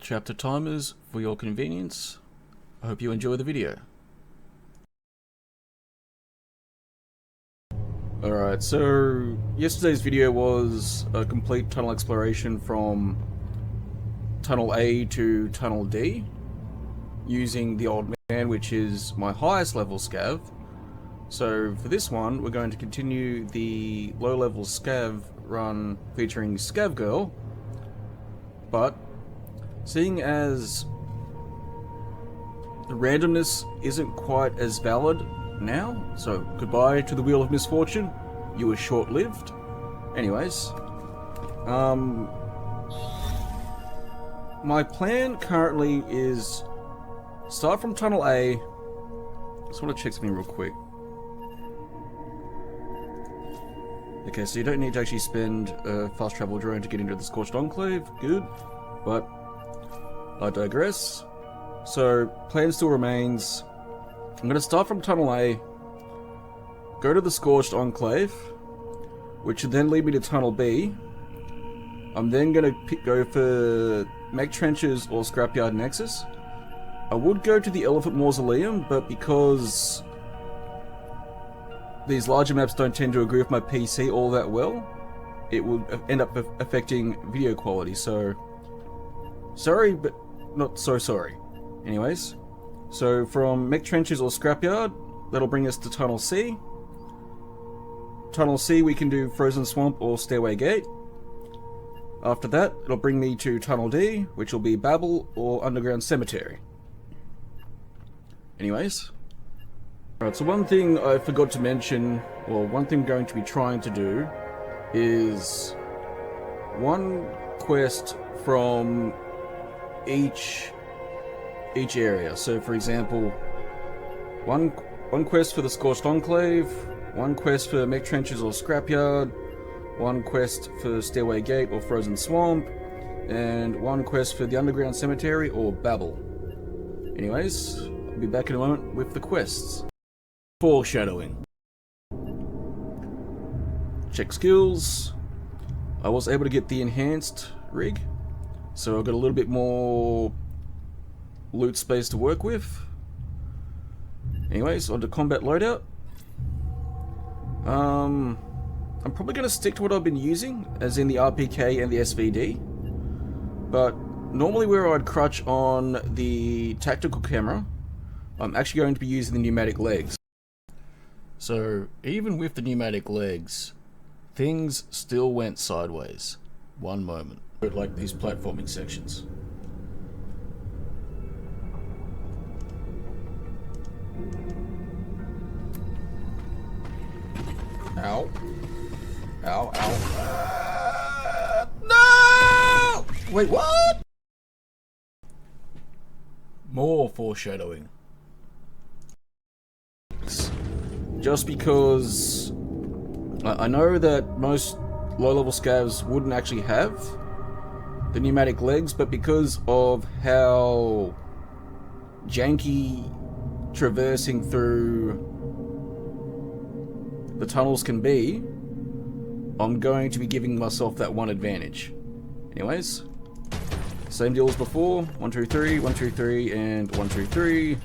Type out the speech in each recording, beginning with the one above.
chapter timers for your convenience. I hope you enjoy the video. Alright, so yesterday's video was a complete tunnel exploration from Tunnel A to Tunnel D using the Old Man, which is my highest level scav. So for this one, we're going to continue the low level scav run featuring Scav Girl, but seeing as the randomness isn't quite as valid now, so goodbye to the Wheel of Misfortune, you were short-lived. Anyways, my plan currently is start from Tunnel A. Just want to check something real quick. Okay, so you don't need to actually spend a fast travel drone to get into the Scorched Enclave, good, but I digress. So, plan still remains. I'm going to start from Tunnel A, go to the Scorched Enclave, which should then lead me to Tunnel B. I'm then going to go for Mech Trenches or Scrapyard Nexus. I would go to the Elephant Mausoleum, but because these larger maps don't tend to agree with my PC all that well, it would end up affecting video quality, so sorry, but not so sorry. Anyways, so from Mech Trenches or Scrapyard, that'll bring us to Tunnel C. Tunnel C, we can do Frozen Swamp or Stairway Gate. After that, it'll bring me to Tunnel D, which will be Babel or Underground Cemetery. Anyways, alright, so one thing I forgot to mention, or one thing I'm going to be trying to do, is one quest from each area. So for example, one quest for the Scorched Enclave, one quest for Mech Trenches or Scrapyard, one quest for Stairway Gate or Frozen Swamp, and one quest for the Underground Cemetery or Babel. Anyways, I'll be back in a moment with the quests. Foreshadowing. Check skills. I was able to get the enhanced rig, so I've got a little bit more loot space to work with. Anyways, on to combat loadout. I'm probably going to stick to what I've been using, as in the RPK and the SVD. But normally where I'd crutch on the tactical camera, I'm actually going to be using the pneumatic legs. So even with the pneumatic legs, things still went sideways. One moment. Like these platforming sections. Ow. Ow, ow. No! Wait, what? More foreshadowing. Just because I know that most low-level scavs wouldn't actually have the pneumatic legs, but because of how janky traversing through the tunnels can be, I'm going to be giving myself that one advantage. Anyways, same deal as before. 1, 2, 3, 1, 2, 3, and 1, 2, 3.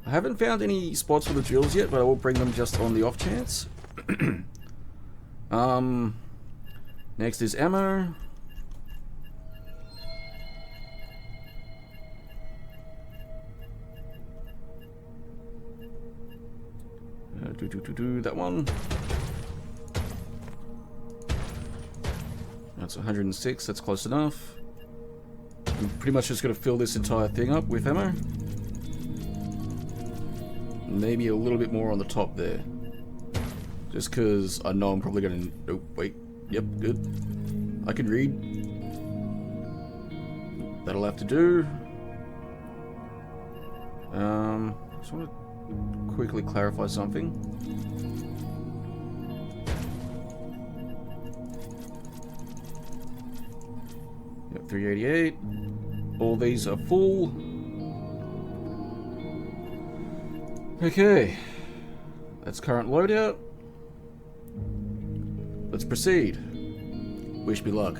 I haven't found any spots for the drills yet, but I will bring them just on the off chance. Next is ammo. That one. That's 106, that's close enough. I'm pretty much just going to fill this entire thing up with ammo. Maybe a little bit more on the top there. Just because I know I'm probably going to... Oh, wait. Yep, good. I can read. That'll have to do. Just want to quickly clarify something. Yep, 388. All these are full. Okay. That's current loadout. Let's proceed. Wish me luck.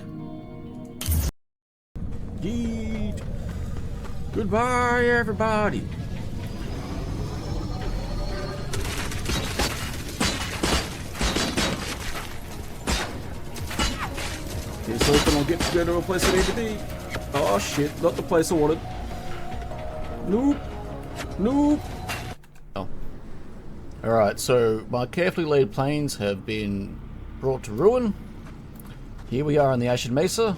Yeet. Goodbye, everybody. Here's hoping I'll get to go to a place I need to be. Oh shit, not the place I wanted. Nope. Nope. Oh. Alright, so my carefully laid planes have been brought to ruin. Here we are on the Ashen Mesa,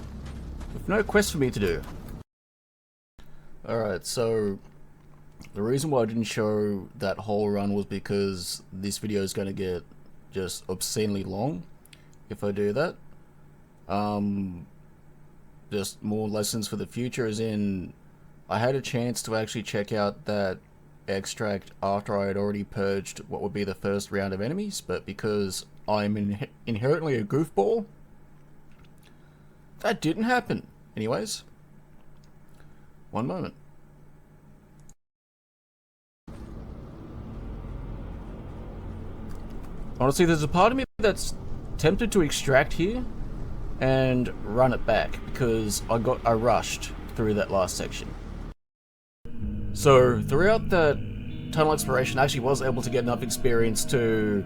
with no quest for me to do. Alright, so the reason why I didn't show that whole run was because this video is going to get just obscenely long if I do that. Just more lessons for the future, as in I had a chance to actually check out that extract after I had already purged what would be the first round of enemies, but because I'm inherently a goofball, that didn't happen. Anyways, one moment. Honestly, there's a part of me that's tempted to extract here and run it back because I rushed through that last section. So throughout that tunnel exploration, I actually was able to get enough experience to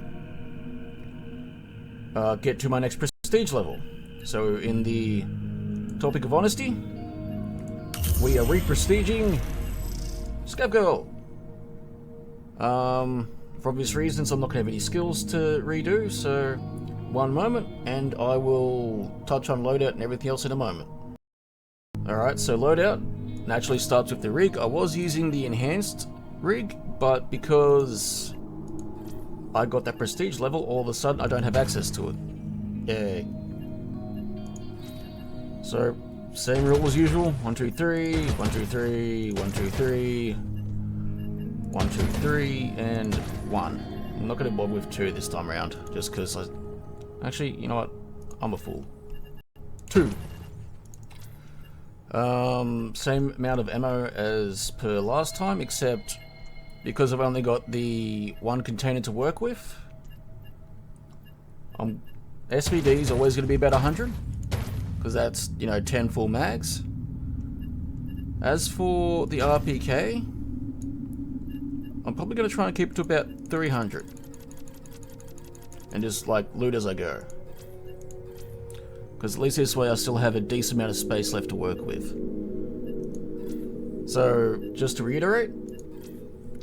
get to my next prestige level. So in the topic of honesty, we are re-prestiging Scav Girl. For obvious reasons, I'm not going to have any skills to redo, so one moment, and I will touch on loadout and everything else in a moment. Alright, so loadout naturally starts with the rig. I was using the enhanced rig, but because I got that prestige level, all of a sudden I don't have access to it. Yay. So, same rule as usual. 1, 2, 3, 1, 2, 3, 1, 2, 3, 1, 2, 3, and 1. I'm not going to bother with 2 this time around, just because I... Actually, you know what? I'm a fool. 2. Same amount of ammo as per last time, except because I've only got the 1 container to work with. SVD is always going to be about 100, because that's, you know, 10 full mags. As for the RPK, I'm probably going to try and keep it to about 300. And just, like, loot as I go. Because at least this way I still have a decent amount of space left to work with. So, just to reiterate,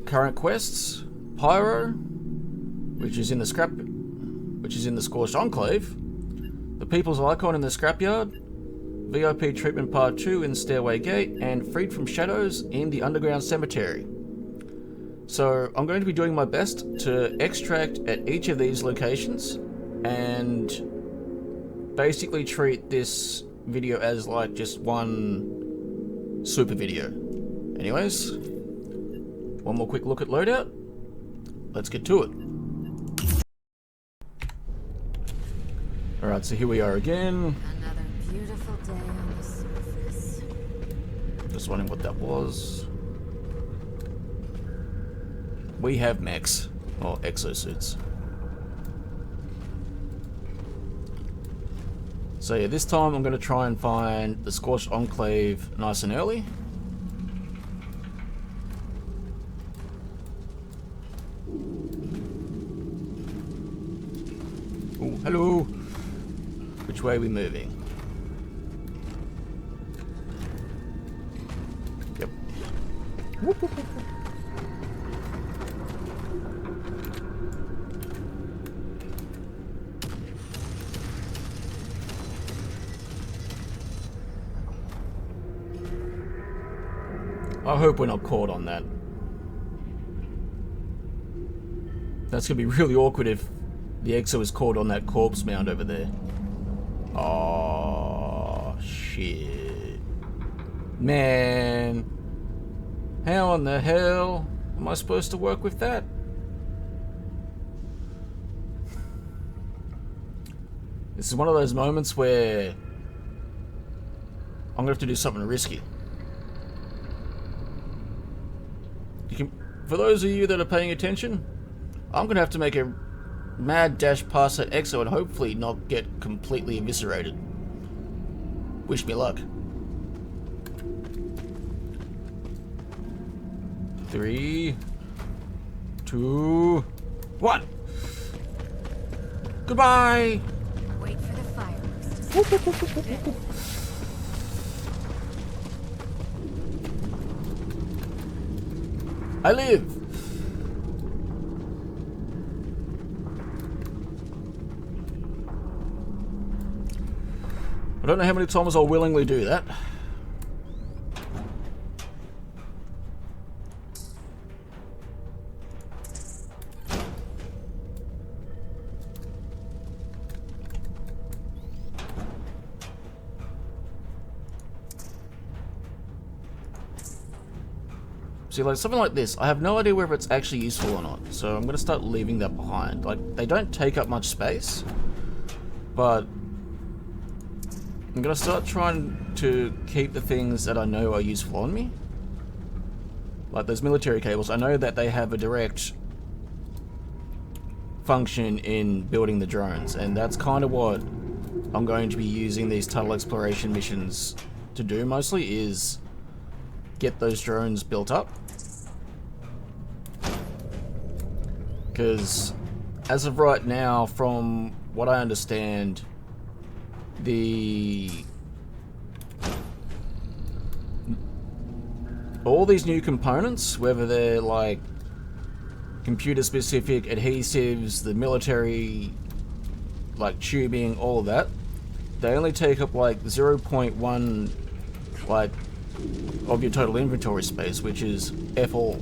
current quests, Pyro, which is in the Scorched Enclave, the People's Icon in the Scrapyard, VIP Treatment Part 2 in Stairway Gate, and Freed from Shadows in the Underground Cemetery. So I'm going to be doing my best to extract at each of these locations and basically treat this video as like just one super video. Anyways, one more quick look at loadout. Let's get to it. Alright, so here we are again. Another beautiful day on the surface. Just wondering what that was. We have mechs, or exosuits. So yeah, this time I'm going to try and find the Scorched Enclave nice and early. Oh, hello! Which way are we moving? Yep. Whoop, whoop, whoop. I hope we're not caught on that. That's gonna be really awkward if the Exo is caught on that corpse mound over there. Oh shit. Man. How in the hell am I supposed to work with that? This is one of those moments where I'm gonna have to do something risky. For those of you that are paying attention, I'm going to have to make a mad dash past that Exo and hopefully not get completely eviscerated. Wish me luck. 3, 2, 1. Goodbye. Wait for the fireworks to start. I live. I don't know how many times I'll willingly do that. See, like something like this, I have no idea whether it's actually useful or not, so I'm going to start leaving that behind. Like, they don't take up much space, but I'm going to start trying to keep the things that I know are useful on me. Like those military cables, I know that they have a direct function in building the drones, and that's kind of what I'm going to be using these tunnel exploration missions to do mostly, is get those drones built up. Because as of right now, from what I understand, all these new components, whether they're like computer specific adhesives, the military like tubing, all of that, they only take up like 0.1 like of your total inventory space, which is F all.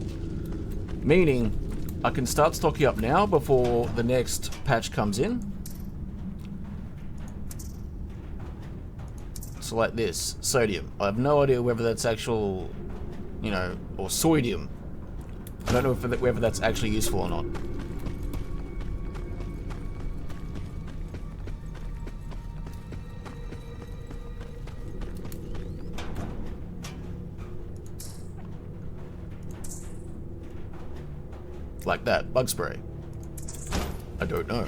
Meaning I can start stocking up now before the next patch comes in. So like this, sodium. I have no idea whether that's actual, you know, or sodium. I don't know whether that's actually useful or not. Like that, bug spray. I don't know.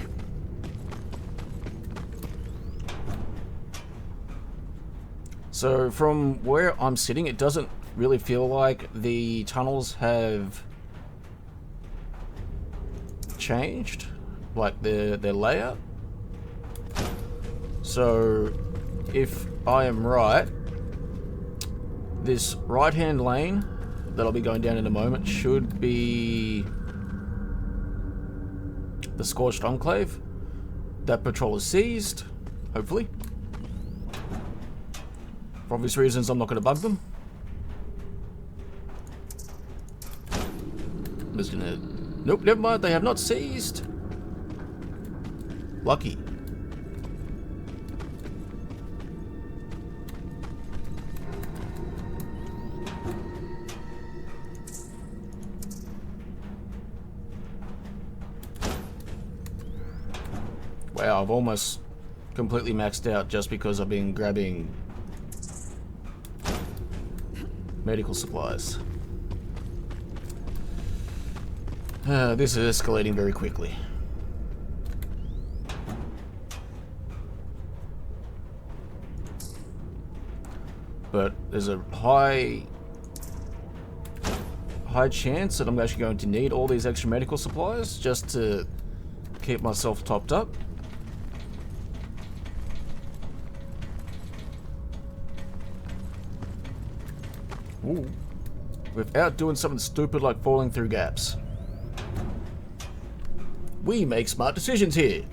So from where I'm sitting, it doesn't really feel like the tunnels have changed, like their layout. So if I am right, this right hand lane that I'll be going down in a moment should be the Scorched Enclave. That patrol is seized, hopefully. For obvious reasons, I'm not going to bug them. I'm just gonna... Nope, never mind, they have not seized. Lucky. Wow, I've almost completely maxed out just because I've been grabbing medical supplies. This is escalating very quickly. But there's a high chance that I'm actually going to need all these extra medical supplies just to keep myself topped up. Ooh. Without doing something stupid like falling through gaps. We make smart decisions here.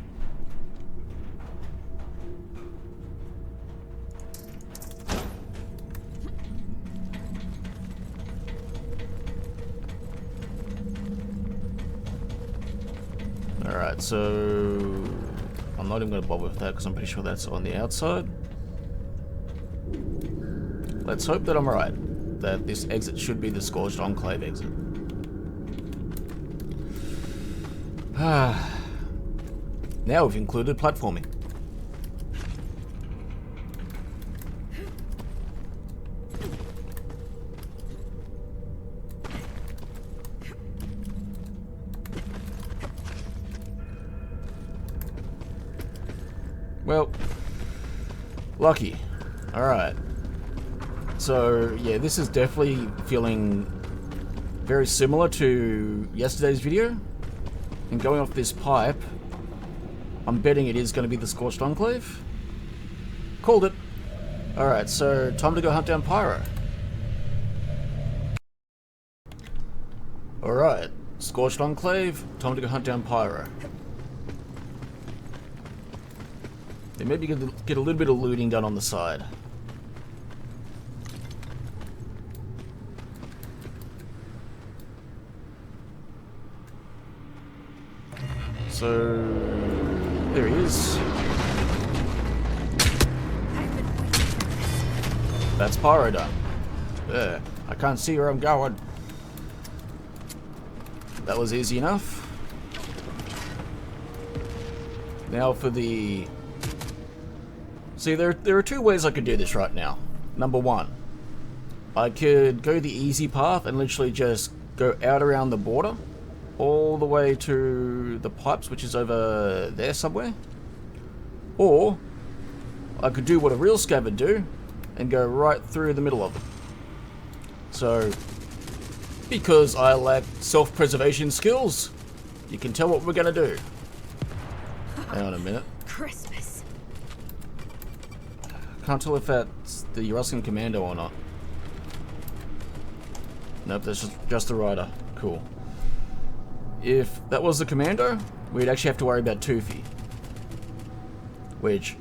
Alright, so I'm not even going to bother with that because I'm pretty sure that's on the outside. Let's hope that I'm right, that this exit should be the Scorched Enclave exit. Now we've included platforming. Well, lucky. Alright. So, yeah, this is definitely feeling very similar to yesterday's video. And going off this pipe, I'm betting it is going to be the Scorched Enclave. Called it. Alright, so time to go hunt down Pyro. Alright, Scorched Enclave, time to go hunt down Pyro. Then maybe get a little bit of looting done on the side. So, there he is. That's Pyro done. Yeah, I can't see where I'm going. That was easy enough. Now for the... See, there are two ways I could do this right now. Number one, I could go the easy path and literally just go out around the border, all the way to the pipes, which is over there somewhere. Or, I could do what a real scav would do, and go right through the middle of them. So, because I lack self-preservation skills, you can tell what we're gonna do. Hang on a minute. Christmas. Can't tell if that's the Russian commando or not. Nope, that's just the rider. Cool. If that was the commando, we'd actually have to worry about Toofy. Which,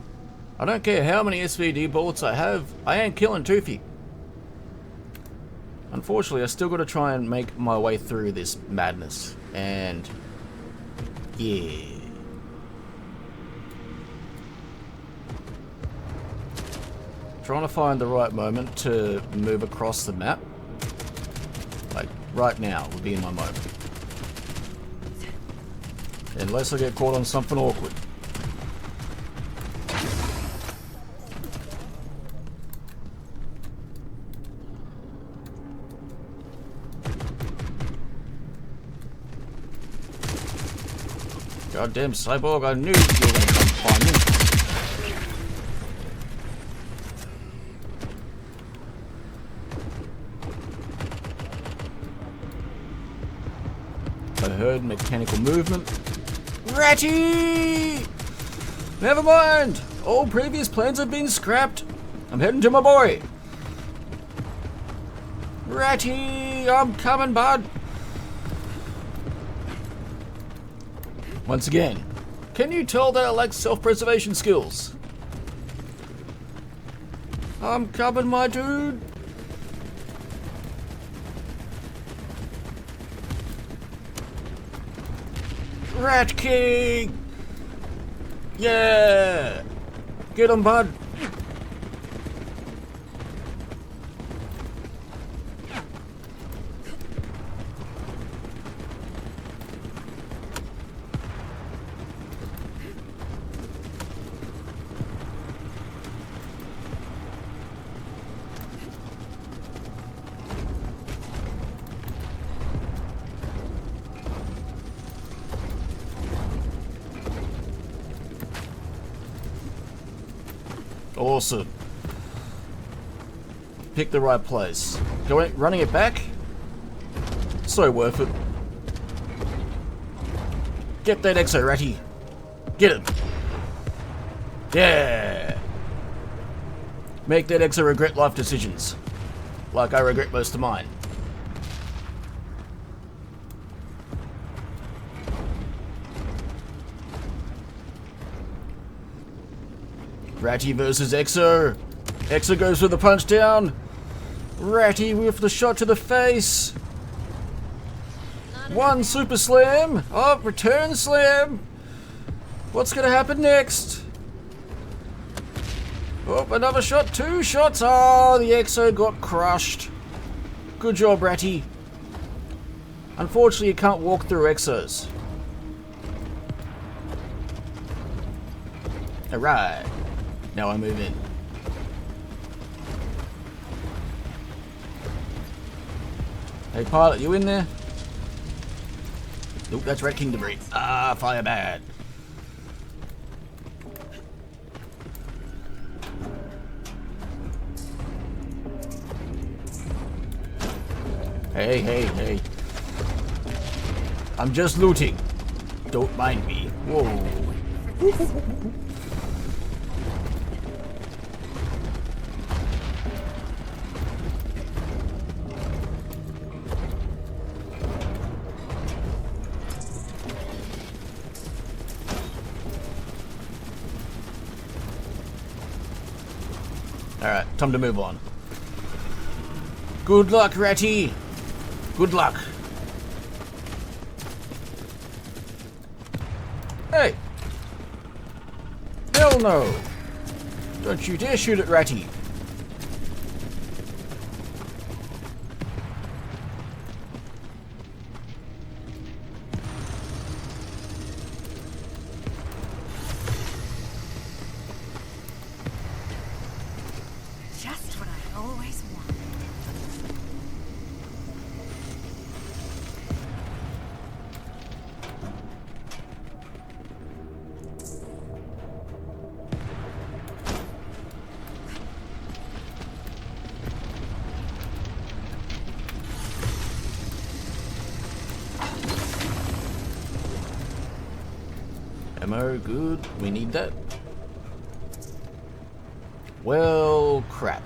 I don't care how many SVD bullets I have, I ain't killing Toofy. Unfortunately, I still gotta try and make my way through this madness. And... yeah. Trying to find the right moment to move across the map. Like, right now would be in my moment. Unless I get caught on something awkward. Goddamn cyborg, I knew you were gonna come find me. I heard mechanical movement. Ratty! Never mind! All previous plans have been scrapped. I'm heading to my boy. Ratty! I'm coming, bud. Once again, can you tell that I lack self-preservation skills? I'm coming, my dude. Rat King! Yeah! Get him, bud. Awesome. Pick the right place. Running it back? So worth it. Get that exo, Ratty. Get it. Yeah. Make that exo regret life decisions. Like I regret most of mine. Ratty versus Exo. Exo goes for the punch down. Ratty with the shot to the face. One super slam. Oh, return slam. What's gonna happen next? Oh, another shot. Two shots. Oh, the Exo got crushed. Good job, Ratty. Unfortunately, you can't walk through Exos. Alright. Now I move in. Hey pilot, you in there? Nope, that's Red King debris. Ah, fire bad. Hey. I'm just looting. Don't mind me. Whoa. Alright, time to move on. Good luck, Ratty! Good luck. Hey! Hell no! Don't you dare shoot at Ratty! Just what I always wanted. Ammo, good. We need that. Well, crap.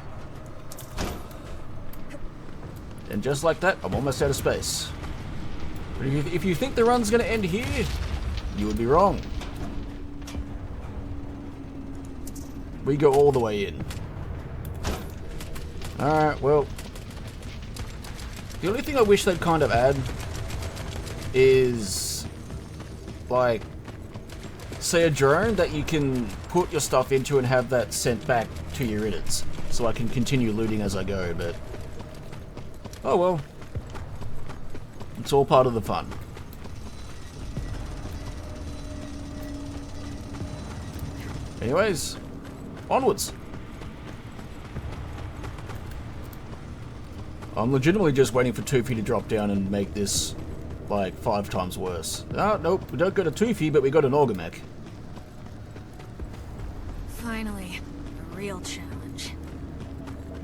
And just like that, I'm almost out of space. But if you think the run's gonna end here, you would be wrong. We go all the way in. Alright, well. The only thing I wish they'd kind of add is, like, say a drone that you can put your stuff into and have that sent back to your innards, so I can continue looting as I go, but oh well. It's all part of the fun. Anyways, onwards. I'm legitimately just waiting for Toofy to drop down and make this like 5 times worse. Oh, nope, we don't got a Toofy, but we got an Orgamech. Finally, a real challenge.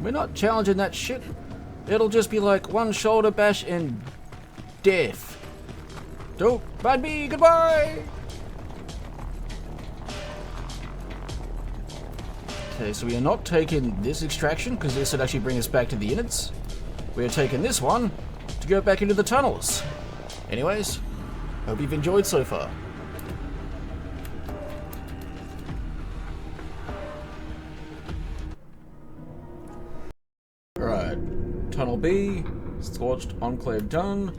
We're not challenging that shit. It'll just be like one shoulder bash and death. Don't mind me, goodbye! Okay, so we are not taking this extraction, because this would actually bring us back to the innards. We are taking this one to go back into the tunnels. Anyways, hope you've enjoyed so far. Alright, Tunnel B, Scorched Enclave done,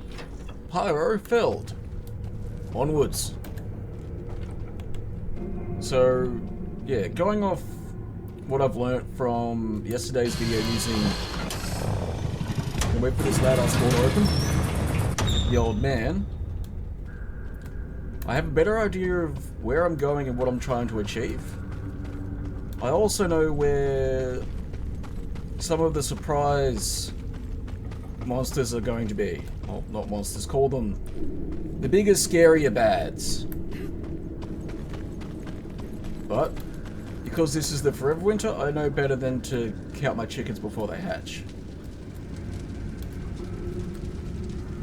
Pyro felled. Onwards. So, yeah, going off what I've learnt from yesterday's video using... wait for this loud-ass door to open. The old man. I have a better idea of where I'm going and what I'm trying to achieve. I also know where some of the surprise monsters are going to be. Well, not monsters, call them the bigger, scarier bads. But, because this is the forever winter, I know better than to count my chickens before they hatch.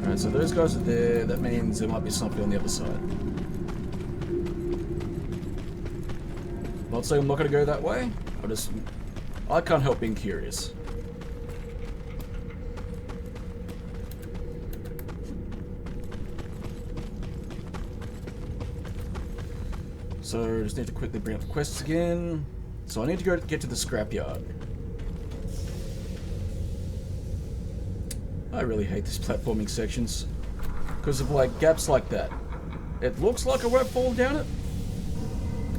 Alright, so those guys are there. That means there might be something on the other side. Not saying I'm not going to go that way. I can't help being curious. So, just need to quickly bring up the quests again. So I need to go get to the scrapyard. I really hate these platforming sections because of like gaps like that. It looks like I won't fall down it,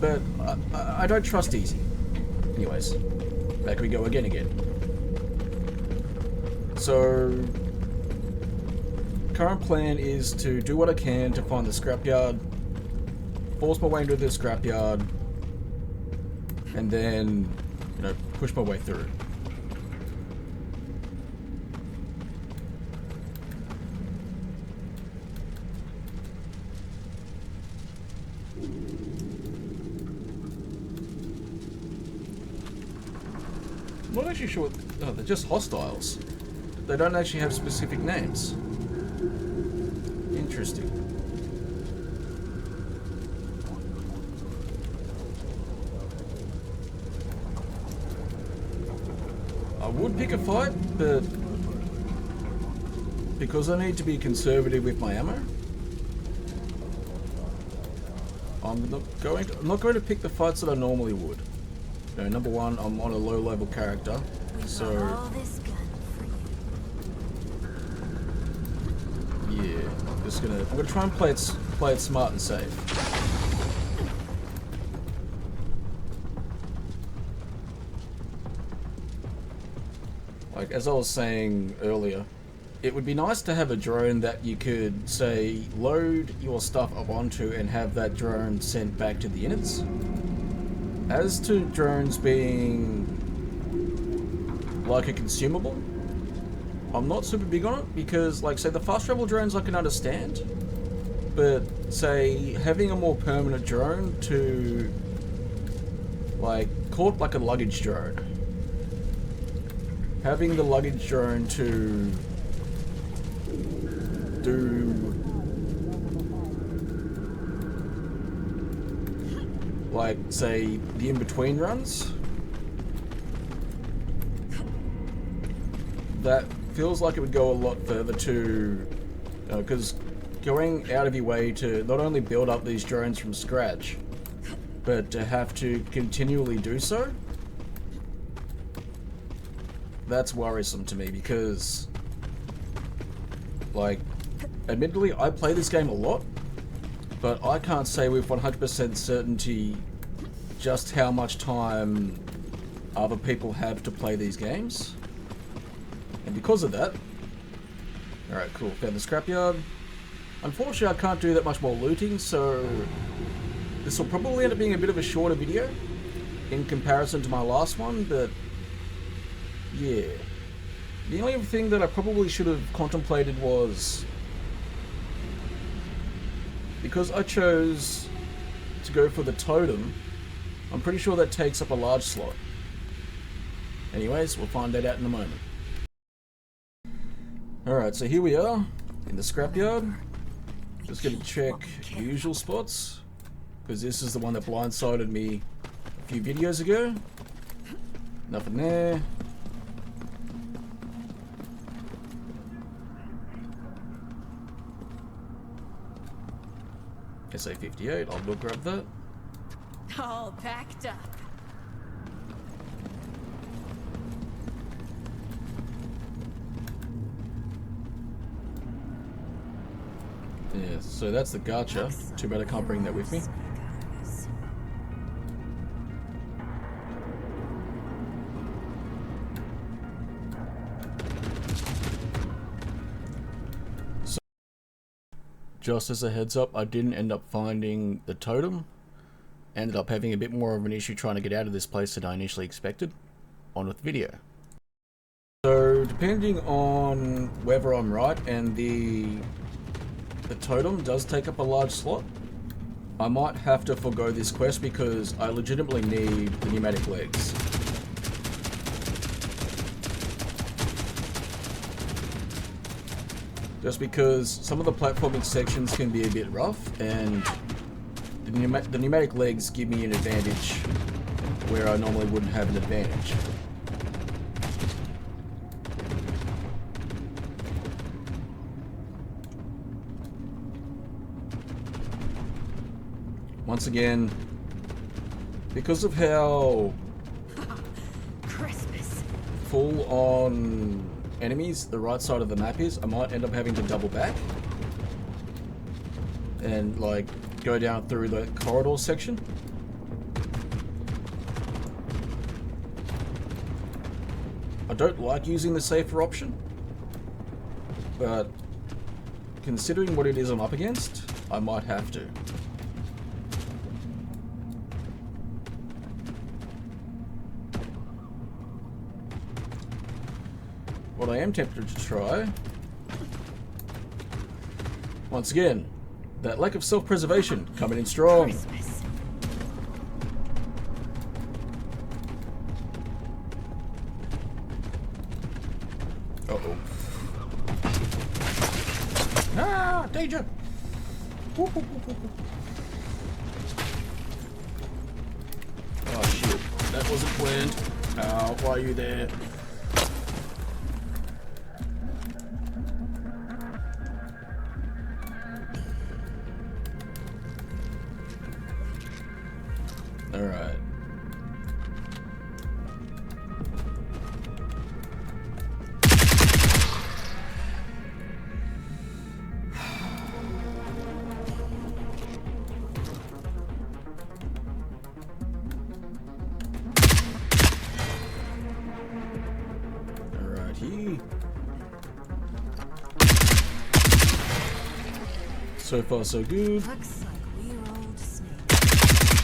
but I don't trust easy. Anyways, back we go again. So, current plan is to do what I can to find the scrapyard, force my way into the scrapyard, and then, you know, push my way through. I'm not actually sure. Oh, they're just hostiles. They don't actually have specific names. Interesting. I would pick a fight, but because I need to be conservative with my ammo, I'm not going to pick the fights that I normally would. You know, number one, I'm on a low level character, so yeah, I'm gonna try and play it smart and safe. Like as I was saying earlier, it would be nice to have a drone that you could, say, load your stuff up onto and have that drone sent back to the innards. As to drones being like a consumable, I'm not super big on it because, like, say, the fast travel drones I can understand, but, say, having a more permanent drone to, like, call it like a luggage drone. Having the luggage drone to do like, say, the in-between runs, that feels like it would go a lot further to, because going out of your way to not only build up these drones from scratch, but to have to continually do so, that's worrisome to me because, like, admittedly, I play this game a lot, but I can't say with 100% certainty just how much time other people have to play these games. And because of that... Alright, cool. Found the scrapyard. Unfortunately, I can't do that much more looting, so this will probably end up being a bit of a shorter video in comparison to my last one, but yeah. The only thing that I probably should have contemplated was, because I chose to go for the totem, I'm pretty sure that takes up a large slot. Anyways, we'll find that out in a moment. Alright, so here we are in the scrapyard. Just gonna check the usual spots, because this is the one that blindsided me a few videos ago. Nothing there. SA-58, I'll go grab that. All packed up. Yeah, so that's the gacha. Too bad I can't bring that with me. So, just as a heads up, I didn't end up finding the totem. Ended up having a bit more of an issue trying to get out of this place than I initially expected. On with the video. So, depending on whether I'm right and the totem does take up a large slot, I might have to forego this quest because I legitimately need the pneumatic legs. Just because some of the platforming sections can be a bit rough, and the pneumatic legs give me an advantage where I normally wouldn't have an advantage. Once again, because of how full on enemies the right side of the map is, I might end up having to double back and, like, go down through the corridor section. I don't like using the safer option, but considering what it is I'm up against, I might have to. What I am tempted to try, once again, that lack of self-preservation coming in strong. Uh-oh. Ah, danger! Oh shit, that wasn't planned. Why are you there? So far, so good. Looks like we're old snakes.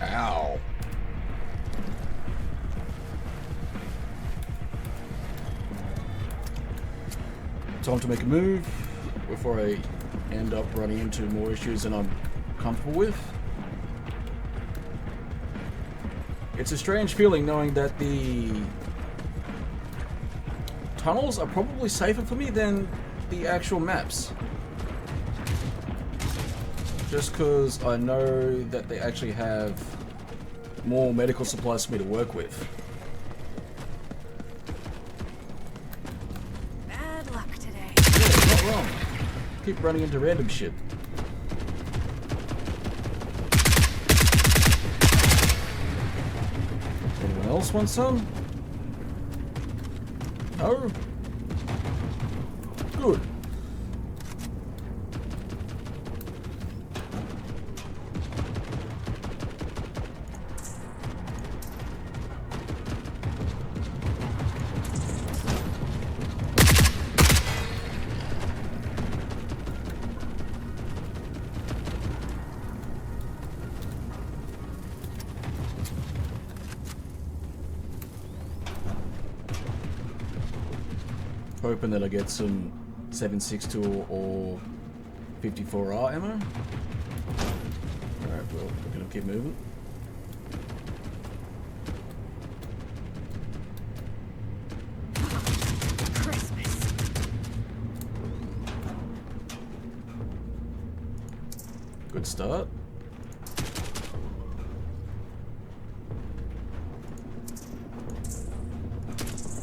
Ow. Time to make a move before I end up running into more issues than I'm comfortable with. It's a strange feeling knowing that the tunnels are probably safer for me than the actual maps. Just because I know that they actually have more medical supplies for me to work with. Bad luck today. Yeah, not wrong. Keep running into random shit. Anyone else want some? No? Good. Hoping that I get some 7.62 or 54R ammo. Alright, well, we're gonna keep moving. Christmas. Good start.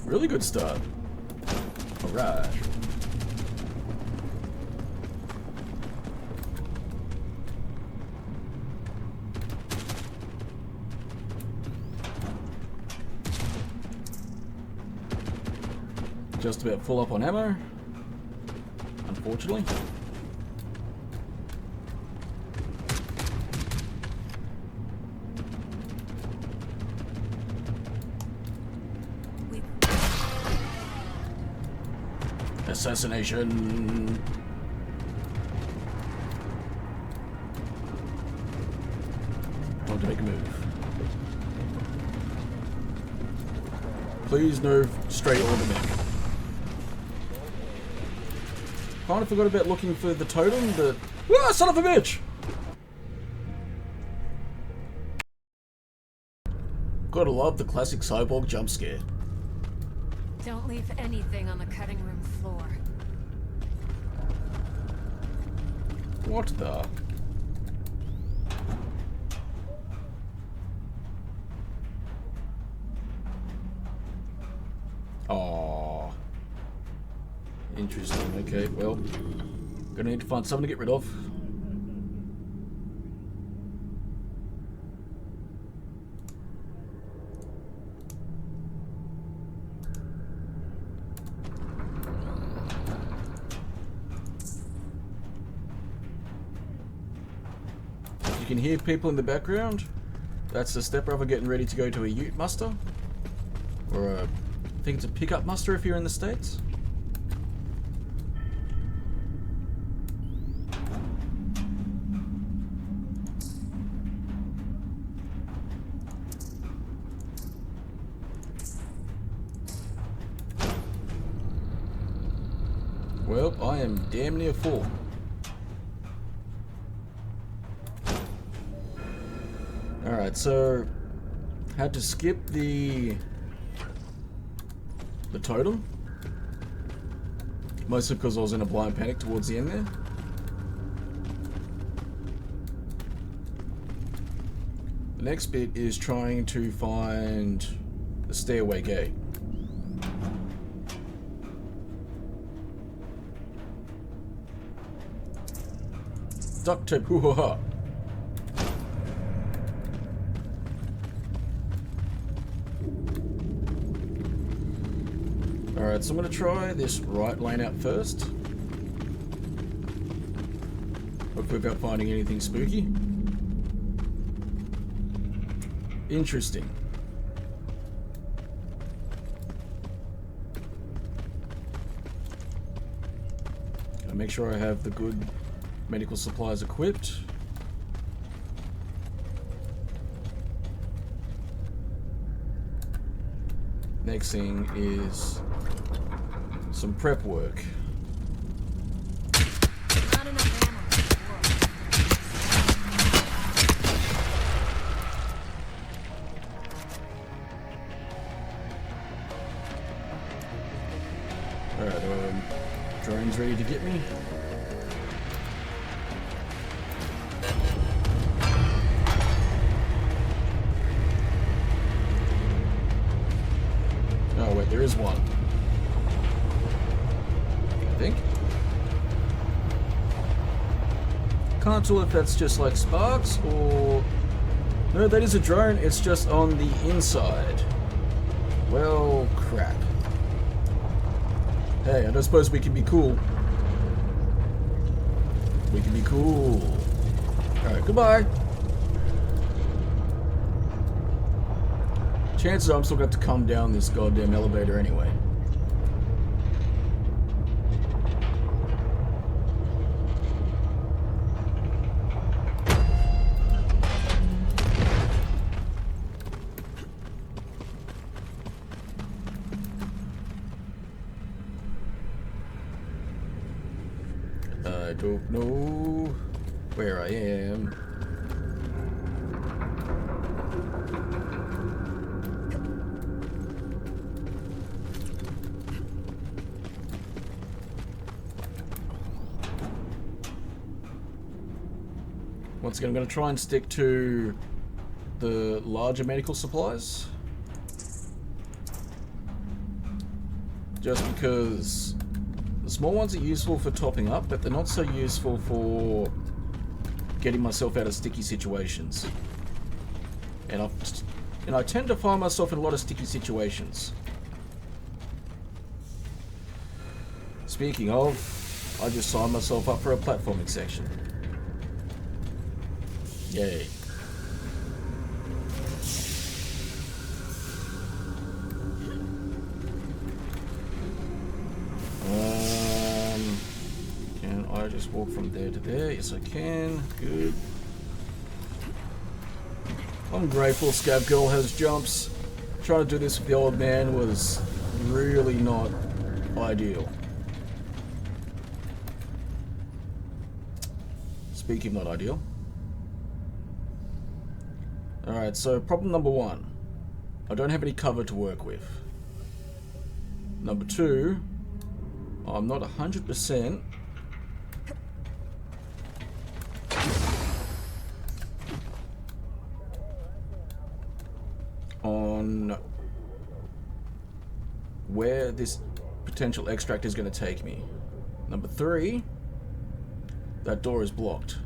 Really good start. Alright. Just about full up on ammo, unfortunately. Assassination. Time to make a move. Please no straight ornament. Kind of forgot about looking for the totem, but... Ah, son of a bitch! Gotta love the classic cyborg jump scare. Don't leave anything on the cutting room floor. What the? Oh, interesting. Okay, well, gonna need to find something to get rid of. You can hear people in the background. That's the stepbrother getting ready to go to a ute muster. Or a, I think it's a pickup muster if you're in the States. Well, I am damn near full. Alright, so had to skip the totem. Mostly because I was in a blind panic towards the end there. The next bit is trying to find the stairway gate. Duct tape, hoo ha ha. Alright, so I'm going to try this right lane out first. Hopefully without finding anything spooky. Interesting. make sure I have the good medical supplies equipped. Next thing is some prep work. Not enough ammo. Alright, drone's ready to get me. Oh wait, there is one. I think. Can't tell if that's just like sparks or... No, that is a drone, it's just on the inside. Well, crap. Hey, I don't suppose we can be cool. We can be cool. Alright, goodbye. Chances are I'm still going to have to come down this goddamn elevator anyway. I don't know where I am. Once again, I'm going to try and stick to the larger medical supplies. Just because the small ones are useful for topping up, but they're not so useful for getting myself out of sticky situations. And I tend to find myself in a lot of sticky situations. Speaking of, I just signed myself up for a platforming section. Yay. Can I just walk from there to there? Yes, I can. Good. I'm grateful Scav Girl has jumps. Trying to do this with the old man was really not ideal. Speaking of not ideal. Alright, so problem number one. I don't have any cover to work with. Number two, I'm not 100% on where this potential extract is going to take me. Number three, that door is blocked.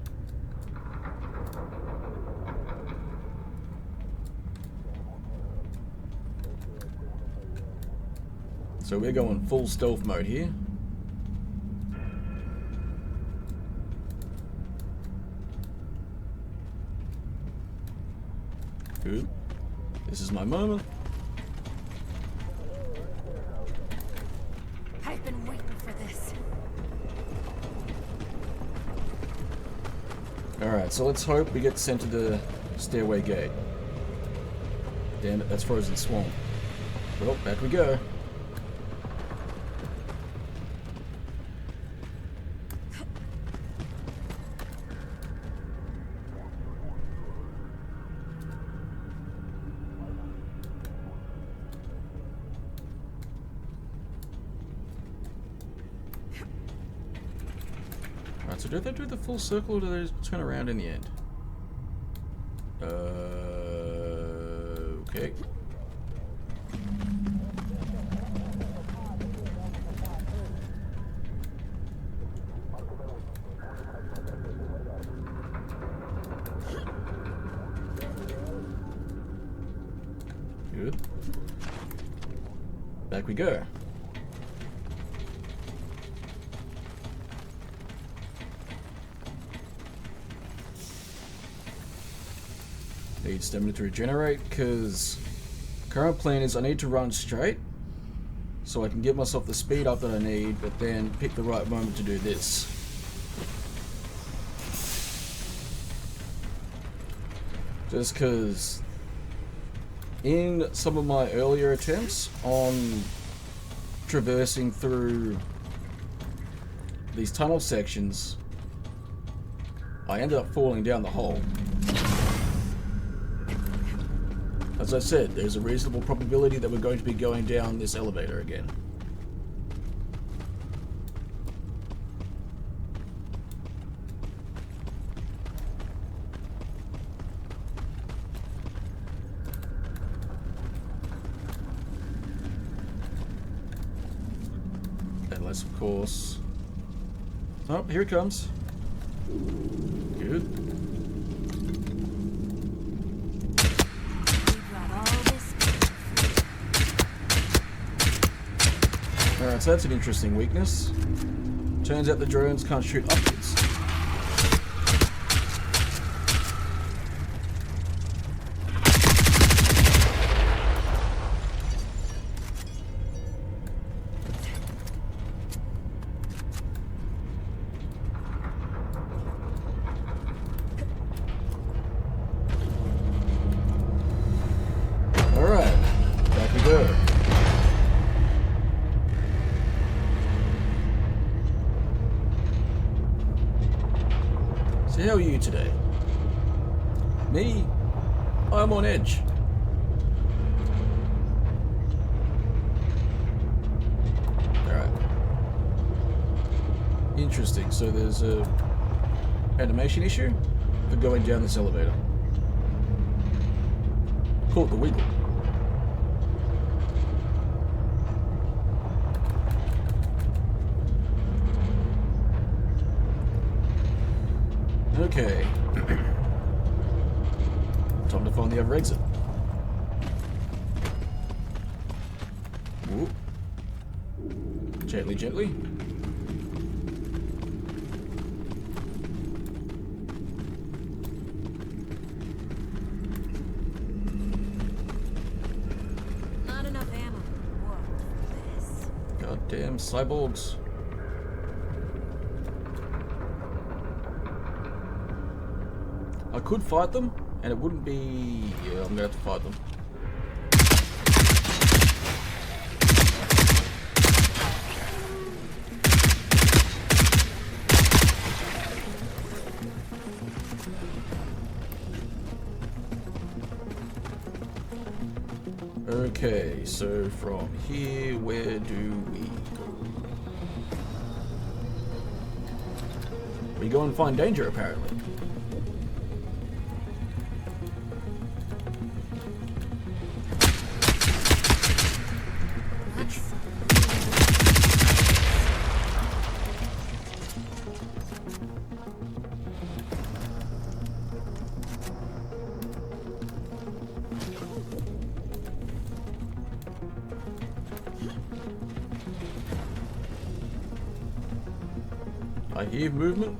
So we're going full stealth mode here. Good. This is my moment. I've been waiting for this. Alright, so let's hope we get sent to the stairway gate. Damn it, that's frozen swamp. Well, back we go. Alright, so do they do the full circle or do they just turn around in the end? Okay. Good. Back we go. Need stamina to regenerate, because current plan is I need to run straight so I can give myself the speed up that I need, but then pick the right moment to do this. Just because in some of my earlier attempts on traversing through these tunnel sections, I ended up falling down the hole. As I said, there's a reasonable probability that we're going to be going down this elevator again. Unless, of course... Oh, here it comes. Good. Alright, so that's an interesting weakness. Turns out the drones can't shoot upwards. Alright, back we go. So how are you today? Me? I'm on edge. Alright. Interesting, so there's a animation issue for going down this elevator. Call it the wiggle. Okay. Time to find the other exit. Whoop. Gently, gently. Not enough ammo. What this? Goddamn cyborgs. I could fight them, and it wouldn't be... Yeah, I'm gonna have to fight them. Okay, so from here, where do we go? We go and find danger, apparently. I hear movement,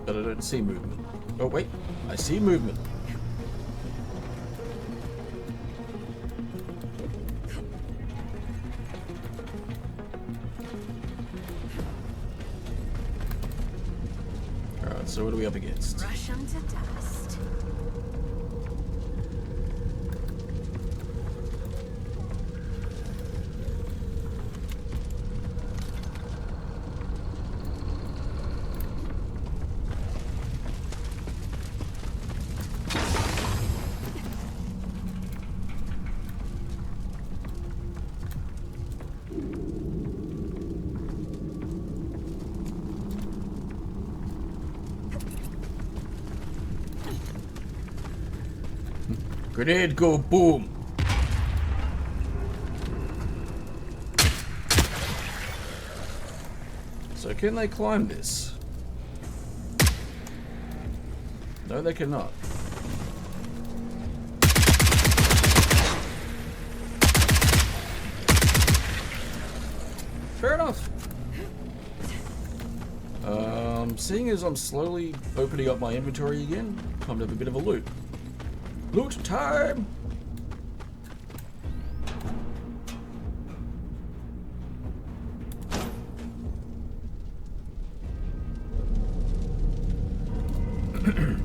but I don't see movement. Oh wait, I see movement. Alright, so what are we up against? Rush 'em to dust. Grenade go boom! So can they climb this? No, they cannot. Fair enough. Seeing as I'm slowly opening up my inventory again, time to have a bit of a loot. Loot time!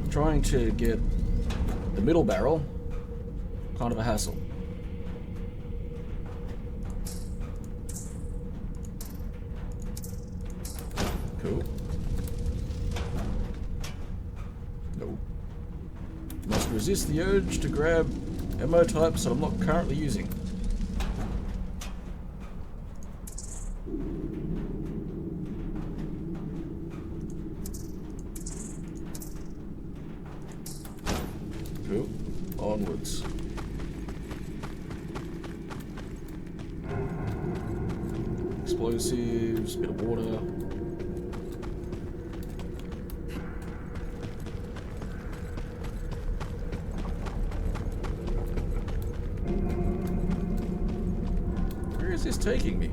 trying to get the middle barrel, kind of a hassle. Cool. Nope. Must resist the urge to grab ammo types that I'm not currently using. Cool. Onwards. Explosives, bit of water. Where is this taking me?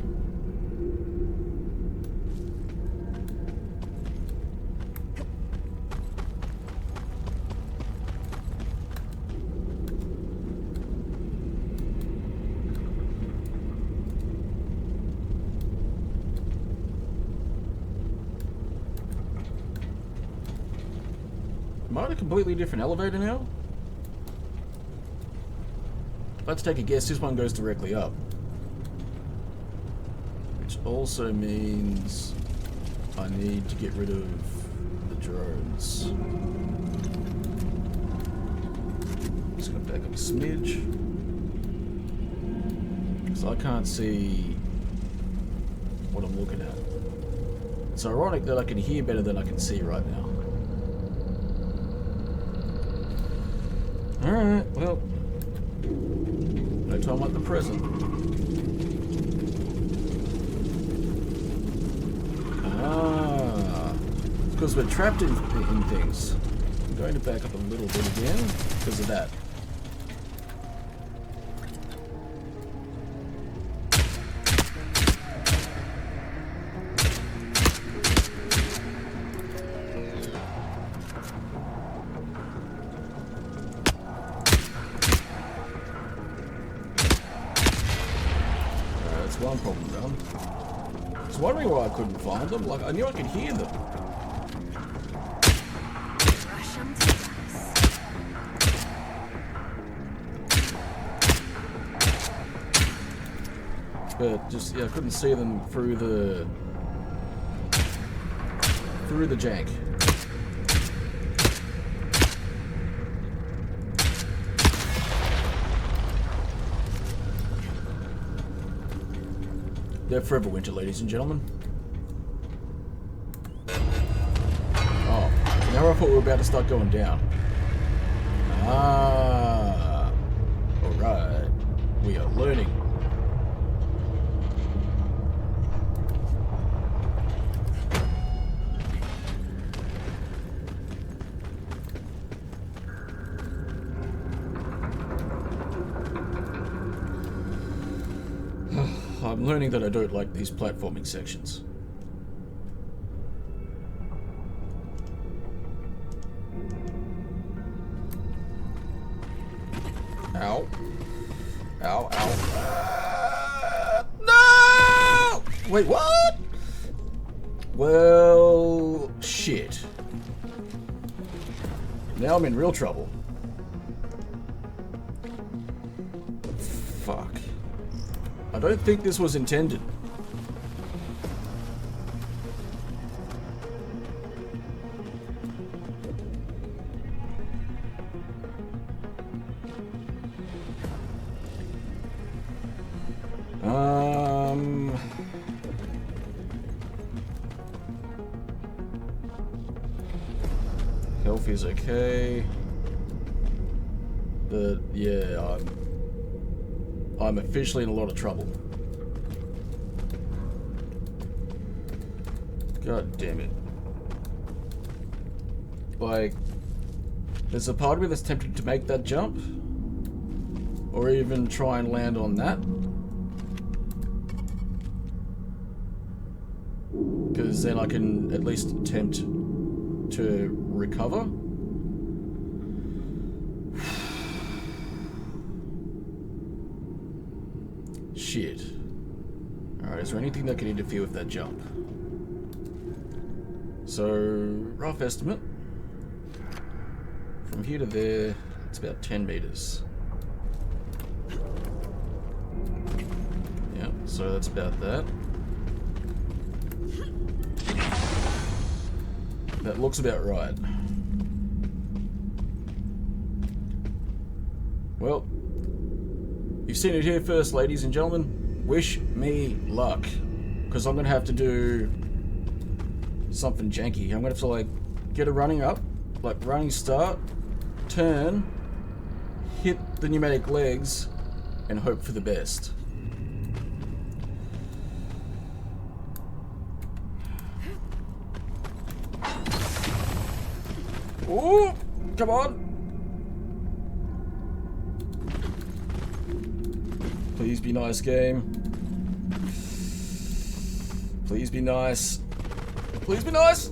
Am I on a completely different elevator now? Let's take a guess, this one goes directly up. Which also means I need to get rid of the drones. Just gonna back up a smidge. Because I can't see what I'm looking at. It's ironic that I can hear better than I can see right now. Alright, well, no time like the present. Ah, because we're trapped in things. I'm going to back up a little bit again because of that. One problem done. I was wondering why I couldn't find them. Like, I knew I could hear them. But just, yeah, I couldn't see them through the jank. They're forever winter, ladies and gentlemen. Oh, now I thought we were about to start going down. Ah, alright. We are learning. I'm learning that I don't like these platforming sections. Ow. Ow, ow. No! Wait, what? Well, shit. Now I'm in real trouble. Fuck. I don't think this was intended. Health is okay. But yeah, I'm officially in a lot of trouble. God damn it. Like, there's a part of me that's tempted to make that jump. Or even try and land on that. Because then I can at least attempt to recover. Shit. Alright, is there anything that can interfere with that jump? So, rough estimate. From here to there, it's about 10 meters. Yeah, so that's about that. That looks about right. Well, you've seen it here first, ladies and gentlemen. Wish me luck. Because I'm going to have to do something janky. I'm going to have to, like, get a running up, like running start, turn, hit the pneumatic legs, and hope for the best. Ooh, come on. Please be nice, game. Please be nice. Please be nice.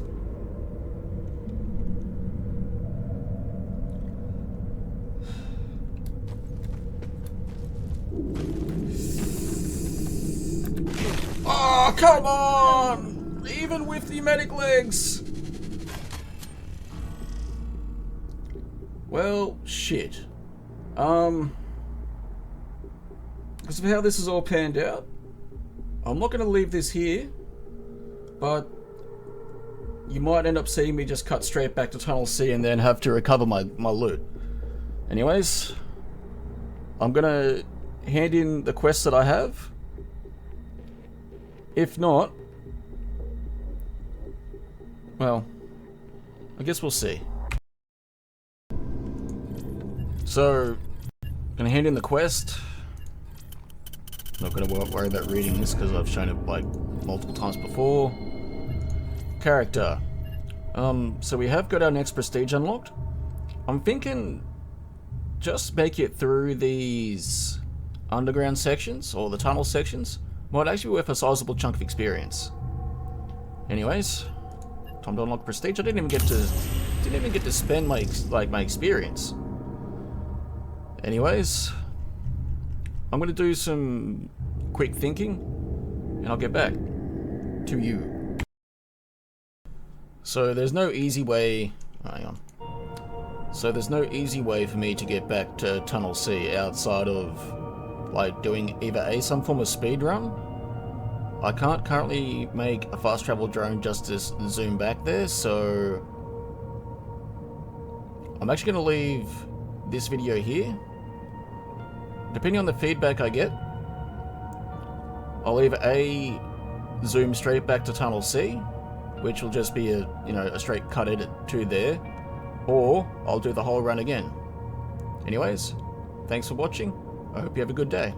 Oh, come on! Even with pneumatic legs. Well, shit. Because of how this is all panned out, I'm not going to leave this here, but you might end up seeing me just cut straight back to Tunnel C and then have to recover my loot. Anyways, I'm going to hand in the quests that I have. If not, well, I guess we'll see. So, gonna hand in the quest. Not gonna worry about reading this because I've shown it like multiple times before. Character. So we have got our next prestige unlocked. I'm thinking just make it through these underground sections or the tunnel sections might actually be worth a sizable chunk of experience. Anyways, time to unlock prestige. I didn't even get to spend my experience. Anyways, I'm gonna do some quick thinking, and I'll get back to you. So there's no easy way. Hang on. So there's no easy way for me to get back to Tunnel C outside of like doing either some form of speed run. I can't currently make a fast travel drone just to zoom back there, so I'm actually going to leave this video here. Depending on the feedback I get, I'll either A, zoom straight back to Tunnel C, which will just be a straight cut edit to there, or I'll do the whole run again. Anyways, thanks for watching. I hope you have a good day.